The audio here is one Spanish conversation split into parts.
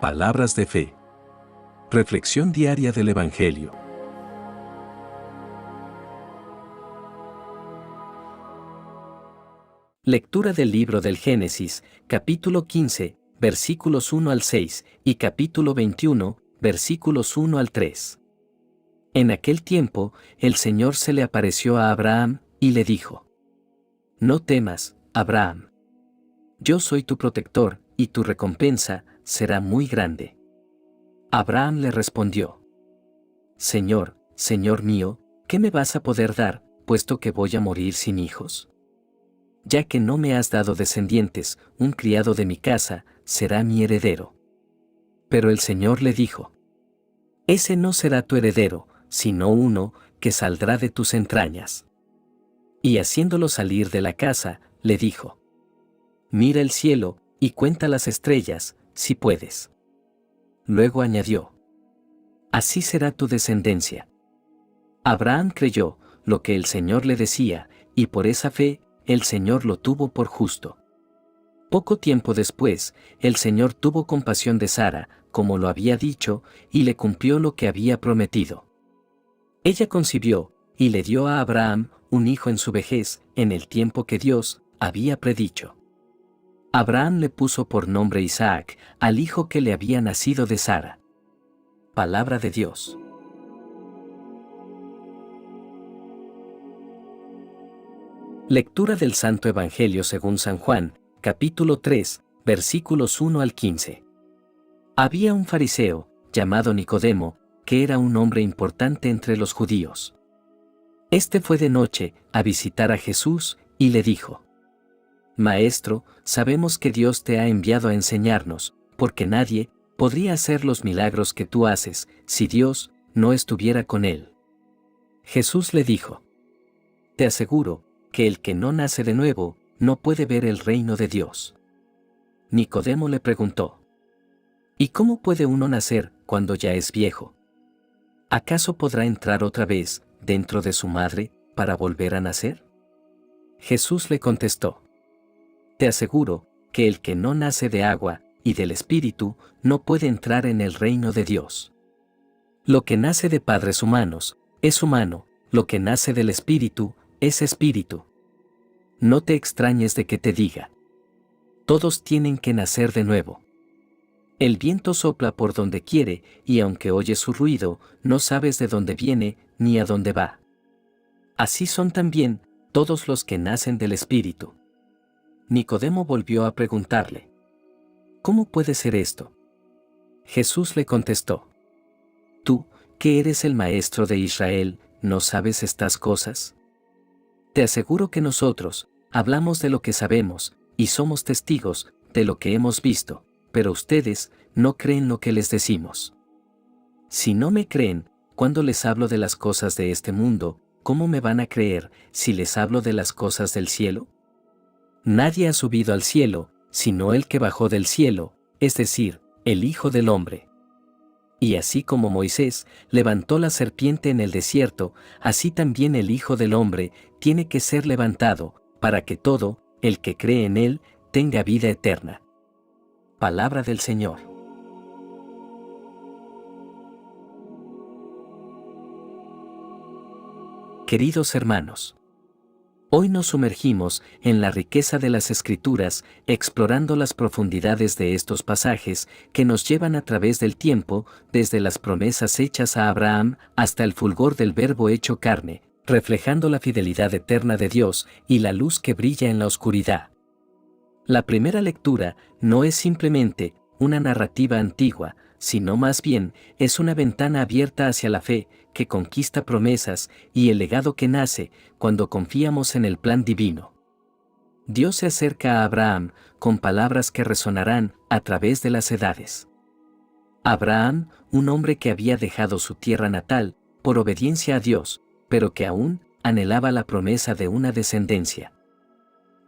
Palabras de fe. Reflexión diaria del Evangelio. Lectura del libro del Génesis, capítulo 15, versículos 1 al 6, y capítulo 21, versículos 1 al 3. En aquel tiempo, el Señor se le apareció a Abraham, y le dijo: No temas, Abraham. Yo soy tu protector, y tu recompensa será muy grande. Abraham le respondió: Señor, Señor mío, ¿qué me vas a poder dar, puesto que voy a morir sin hijos? Ya que no me has dado descendientes, un criado de mi casa será mi heredero. Pero el Señor le dijo: Ese no será tu heredero, sino uno que saldrá de tus entrañas. Y haciéndolo salir de la casa, le dijo: Mira el cielo, y cuenta las estrellas, si puedes. Luego añadió: Así será tu descendencia. Abraham creyó lo que el Señor le decía, y por esa fe, el Señor lo tuvo por justo. Poco tiempo después, el Señor tuvo compasión de Sara, como lo había dicho, y le cumplió lo que había prometido. Ella concibió, y le dio a Abraham un hijo en su vejez, en el tiempo que Dios había predicho. Abraham le puso por nombre Isaac, al hijo que le había nacido de Sara. Palabra de Dios. Lectura del Santo Evangelio según San Juan, capítulo 3, versículos 1 al 15. Había un fariseo, llamado Nicodemo, que era un hombre importante entre los judíos. Este fue de noche a visitar a Jesús, y le dijo: Maestro, sabemos que Dios te ha enviado a enseñarnos, porque nadie podría hacer los milagros que tú haces, si Dios no estuviera con él. Jesús le dijo: Te aseguro que el que no nace de nuevo, no puede ver el reino de Dios. Nicodemo le preguntó: ¿Y cómo puede uno nacer cuando ya es viejo? ¿Acaso podrá entrar otra vez dentro de su madre para volver a nacer? Jesús le contestó: Te aseguro que el que no nace de agua y del Espíritu no puede entrar en el reino de Dios. Lo que nace de padres humanos es humano, lo que nace del Espíritu es espíritu. No te extrañes de que te diga: todos tienen que nacer de nuevo. El viento sopla por donde quiere, y aunque oyes su ruido, no sabes de dónde viene ni a dónde va. Así son también todos los que nacen del Espíritu. Nicodemo volvió a preguntarle: ¿Cómo puede ser esto? Jesús le contestó: Tú, que eres el maestro de Israel, ¿no sabes estas cosas? Te aseguro que nosotros hablamos de lo que sabemos, y somos testigos de lo que hemos visto, pero ustedes no creen lo que les decimos. Si no me creen, cuando les hablo de las cosas de este mundo, ¿cómo me van a creer si les hablo de las cosas del cielo? Nadie ha subido al cielo, sino el que bajó del cielo, es decir, el Hijo del Hombre. Y así como Moisés levantó la serpiente en el desierto, así también el Hijo del Hombre tiene que ser levantado, para que todo el que cree en él tenga vida eterna. Palabra del Señor. Queridos hermanos, hoy nos sumergimos en la riqueza de las Escrituras, explorando las profundidades de estos pasajes que nos llevan a través del tiempo, desde las promesas hechas a Abraham hasta el fulgor del Verbo hecho carne, reflejando la fidelidad eterna de Dios y la luz que brilla en la oscuridad. La primera lectura no es simplemente una narrativa antigua, sino más bien es una ventana abierta hacia la fe que conquista promesas y el legado que nace cuando confiamos en el plan divino. Dios se acerca a Abraham con palabras que resonarán a través de las edades. Abraham, un hombre que había dejado su tierra natal por obediencia a Dios, pero que aún anhelaba la promesa de una descendencia.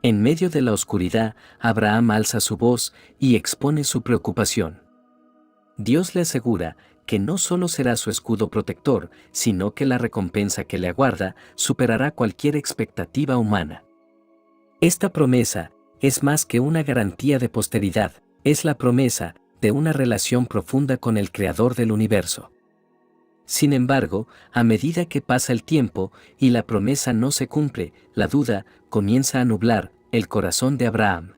En medio de la oscuridad, Abraham alza su voz y expone su preocupación. Dios le asegura que no solo será su escudo protector, sino que la recompensa que le aguarda superará cualquier expectativa humana. Esta promesa es más que una garantía de posteridad, es la promesa de una relación profunda con el Creador del universo. Sin embargo, a medida que pasa el tiempo y la promesa no se cumple, la duda comienza a nublar el corazón de Abraham.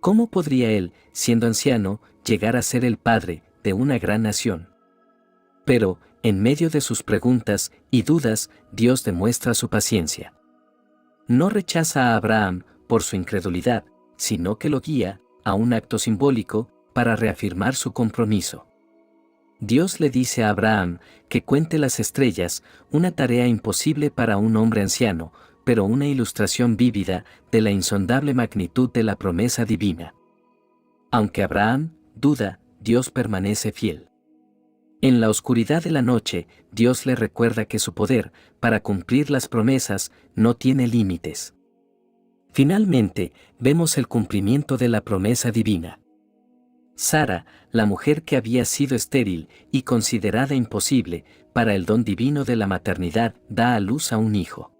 ¿Cómo podría él, siendo anciano, llegar a ser el padre de una gran nación? Pero, en medio de sus preguntas y dudas, Dios demuestra su paciencia. No rechaza a Abraham por su incredulidad, sino que lo guía a un acto simbólico para reafirmar su compromiso. Dios le dice a Abraham que cuente las estrellas, una tarea imposible para un hombre anciano, pero una ilustración vívida de la insondable magnitud de la promesa divina. Aunque Abraham duda, Dios permanece fiel. En la oscuridad de la noche, Dios le recuerda que su poder, para cumplir las promesas, no tiene límites. Finalmente, vemos el cumplimiento de la promesa divina. Sara, la mujer que había sido estéril y considerada imposible para el don divino de la maternidad, da a luz a un hijo.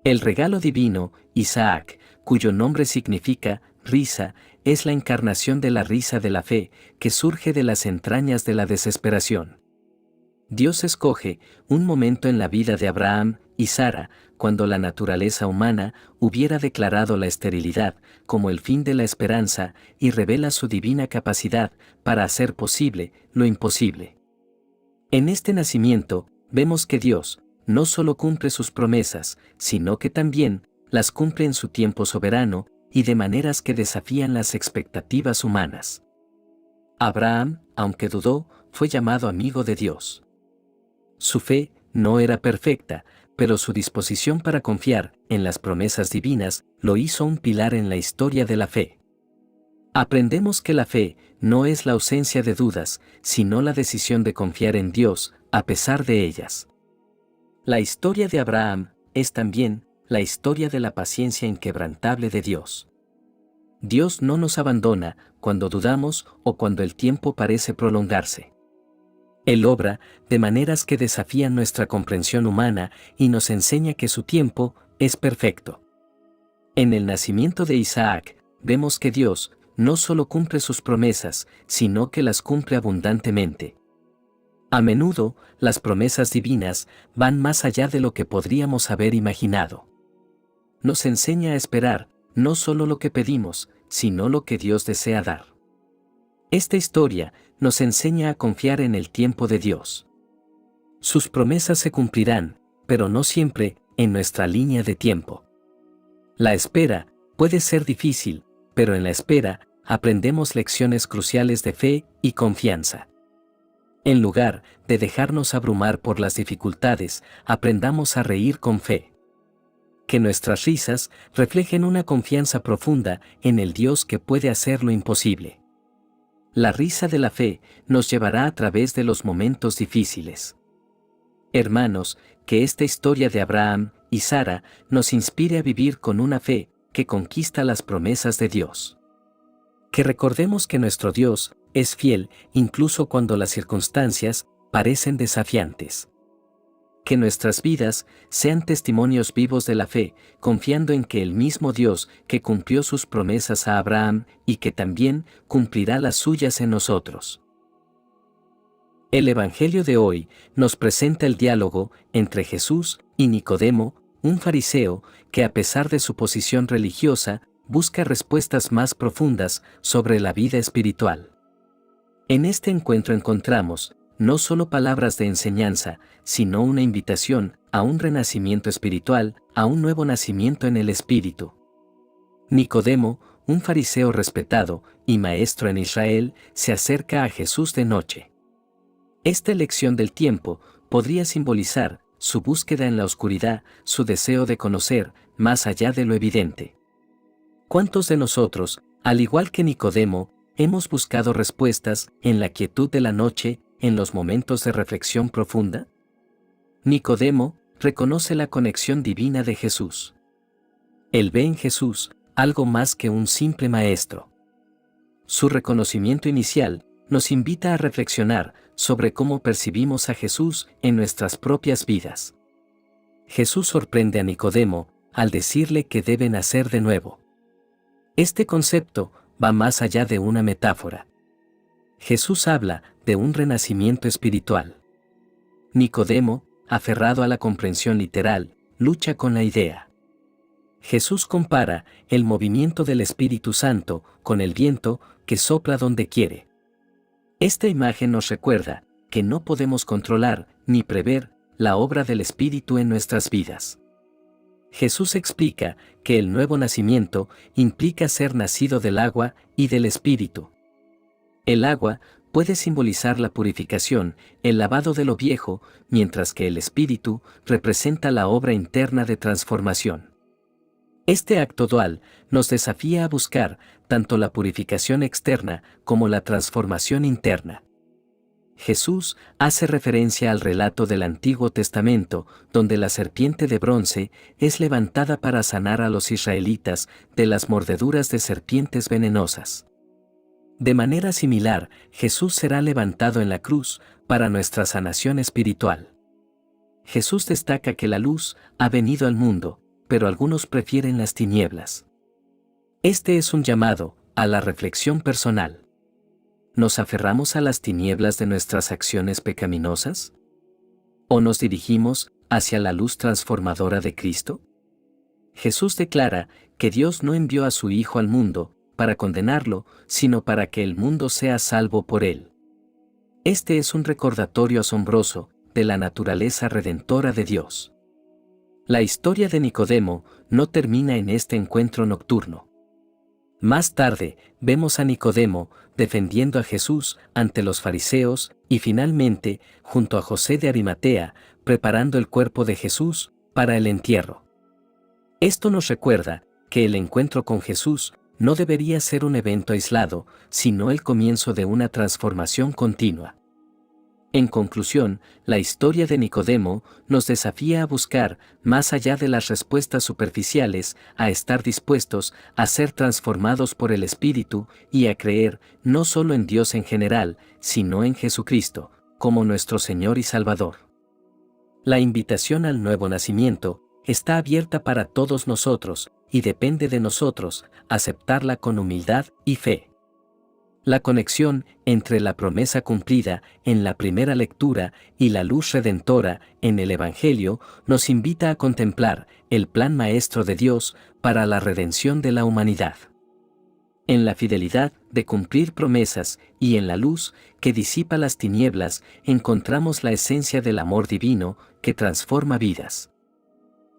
El regalo divino, Isaac, cuyo nombre significa risa, es la encarnación de la risa de la fe que surge de las entrañas de la desesperación. Dios escoge un momento en la vida de Abraham y Sara, cuando la naturaleza humana hubiera declarado la esterilidad como el fin de la esperanza, y revela su divina capacidad para hacer posible lo imposible. En este nacimiento, vemos que Dios no solo cumple sus promesas, sino que también las cumple en su tiempo soberano y de maneras que desafían las expectativas humanas. Abraham, aunque dudó, fue llamado amigo de Dios. Su fe no era perfecta, pero su disposición para confiar en las promesas divinas lo hizo un pilar en la historia de la fe. Aprendemos que la fe no es la ausencia de dudas, sino la decisión de confiar en Dios, a pesar de ellas. La historia de Abraham es también la historia de la paciencia inquebrantable de Dios. Dios no nos abandona cuando dudamos o cuando el tiempo parece prolongarse. Él obra de maneras que desafían nuestra comprensión humana y nos enseña que su tiempo es perfecto. En el nacimiento de Isaac, vemos que Dios no solo cumple sus promesas, sino que las cumple abundantemente. A menudo, las promesas divinas van más allá de lo que podríamos haber imaginado. Nos enseña a esperar, no solo lo que pedimos, sino lo que Dios desea dar. Esta historia nos enseña a confiar en el tiempo de Dios. Sus promesas se cumplirán, pero no siempre en nuestra línea de tiempo. La espera puede ser difícil, pero en la espera aprendemos lecciones cruciales de fe y confianza. En lugar de dejarnos abrumar por las dificultades, aprendamos a reír con fe. Que nuestras risas reflejen una confianza profunda en el Dios que puede hacer lo imposible. La risa de la fe nos llevará a través de los momentos difíciles. Hermanos, que esta historia de Abraham y Sara nos inspire a vivir con una fe que conquista las promesas de Dios. Que recordemos que nuestro Dios es fiel incluso cuando las circunstancias parecen desafiantes. Que nuestras vidas sean testimonios vivos de la fe, confiando en que el mismo Dios que cumplió sus promesas a Abraham y que también cumplirá las suyas en nosotros. El Evangelio de hoy nos presenta el diálogo entre Jesús y Nicodemo, un fariseo que a pesar de su posición religiosa, busca respuestas más profundas sobre la vida espiritual. En este encuentro encontramos no solo palabras de enseñanza, sino una invitación a un renacimiento espiritual, a un nuevo nacimiento en el Espíritu. Nicodemo, un fariseo respetado y maestro en Israel, se acerca a Jesús de noche. Esta elección del tiempo podría simbolizar su búsqueda en la oscuridad, su deseo de conocer más allá de lo evidente. ¿Cuántos de nosotros, al igual que Nicodemo, hemos buscado respuestas en la quietud de la noche, en los momentos de reflexión profunda? Nicodemo reconoce la conexión divina de Jesús. Él ve en Jesús algo más que un simple maestro. Su reconocimiento inicial nos invita a reflexionar sobre cómo percibimos a Jesús en nuestras propias vidas. Jesús sorprende a Nicodemo al decirle que debe nacer de nuevo. Este concepto va más allá de una metáfora. Jesús habla de un renacimiento espiritual. Nicodemo, aferrado a la comprensión literal, lucha con la idea. Jesús compara el movimiento del Espíritu Santo con el viento que sopla donde quiere. Esta imagen nos recuerda que no podemos controlar ni prever la obra del Espíritu en nuestras vidas. Jesús explica que el nuevo nacimiento implica ser nacido del agua y del Espíritu. El agua puede simbolizar la purificación, el lavado de lo viejo, mientras que el Espíritu representa la obra interna de transformación. Este acto dual nos desafía a buscar tanto la purificación externa como la transformación interna. Jesús hace referencia al relato del Antiguo Testamento, donde la serpiente de bronce es levantada para sanar a los israelitas de las mordeduras de serpientes venenosas. De manera similar, Jesús será levantado en la cruz para nuestra sanación espiritual. Jesús destaca que la luz ha venido al mundo, pero algunos prefieren las tinieblas. Este es un llamado a la reflexión personal. ¿Nos aferramos a las tinieblas de nuestras acciones pecaminosas? ¿O nos dirigimos hacia la luz transformadora de Cristo? Jesús declara que Dios no envió a su Hijo al mundo para condenarlo, sino para que el mundo sea salvo por él. Este es un recordatorio asombroso de la naturaleza redentora de Dios. La historia de Nicodemo no termina en este encuentro nocturno. Más tarde, vemos a Nicodemo defendiendo a Jesús ante los fariseos y finalmente, junto a José de Arimatea, preparando el cuerpo de Jesús para el entierro. Esto nos recuerda que el encuentro con Jesús no debería ser un evento aislado, sino el comienzo de una transformación continua. En conclusión, la historia de Nicodemo nos desafía a buscar, más allá de las respuestas superficiales, a estar dispuestos a ser transformados por el Espíritu y a creer no solo en Dios en general, sino en Jesucristo, como nuestro Señor y Salvador. La invitación al nuevo nacimiento está abierta para todos nosotros y depende de nosotros aceptarla con humildad y fe. La conexión entre la promesa cumplida en la primera lectura y la luz redentora en el Evangelio nos invita a contemplar el plan maestro de Dios para la redención de la humanidad. En la fidelidad de cumplir promesas y en la luz que disipa las tinieblas encontramos la esencia del amor divino que transforma vidas.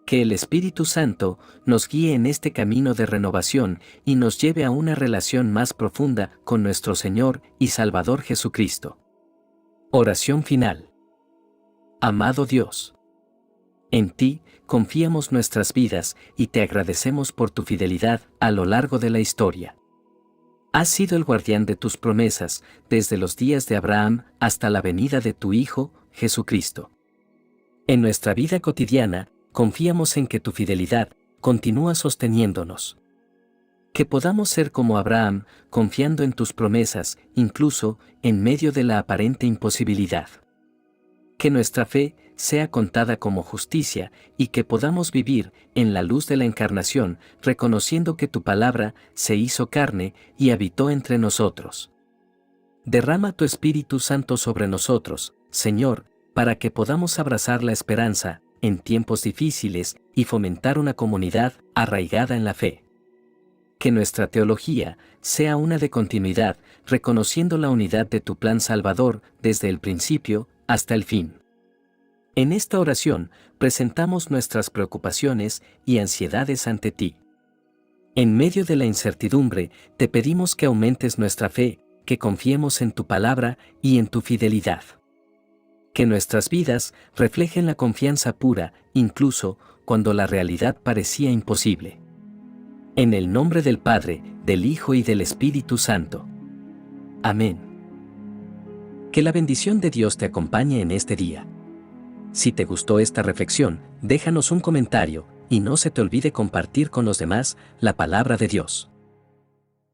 Que el Espíritu Santo nos guíe en este camino de renovación y nos lleve a una relación más profunda con nuestro Señor y Salvador Jesucristo. Oración final. Amado Dios, en ti confiamos nuestras vidas y te agradecemos por tu fidelidad a lo largo de la historia. Has sido el guardián de tus promesas desde los días de Abraham hasta la venida de tu Hijo, Jesucristo. En nuestra vida cotidiana, confiamos en que tu fidelidad continúa sosteniéndonos. Que podamos ser como Abraham, confiando en tus promesas, incluso en medio de la aparente imposibilidad. Que nuestra fe sea contada como justicia y que podamos vivir en la luz de la encarnación, reconociendo que tu palabra se hizo carne y habitó entre nosotros. Derrama tu Espíritu Santo sobre nosotros, Señor, para que podamos abrazar la esperanza en tiempos difíciles y fomentar una comunidad arraigada en la fe. Que nuestra teología sea una de continuidad, reconociendo la unidad de tu plan salvador desde el principio hasta el fin. En esta oración presentamos nuestras preocupaciones y ansiedades ante ti. En medio de la incertidumbre, te pedimos que aumentes nuestra fe, que confiemos en tu palabra y en tu fidelidad. Que nuestras vidas reflejen la confianza pura, incluso cuando la realidad parecía imposible. En el nombre del Padre, del Hijo y del Espíritu Santo. Amén. Que la bendición de Dios te acompañe en este día. Si te gustó esta reflexión, déjanos un comentario y no se te olvide compartir con los demás la palabra de Dios.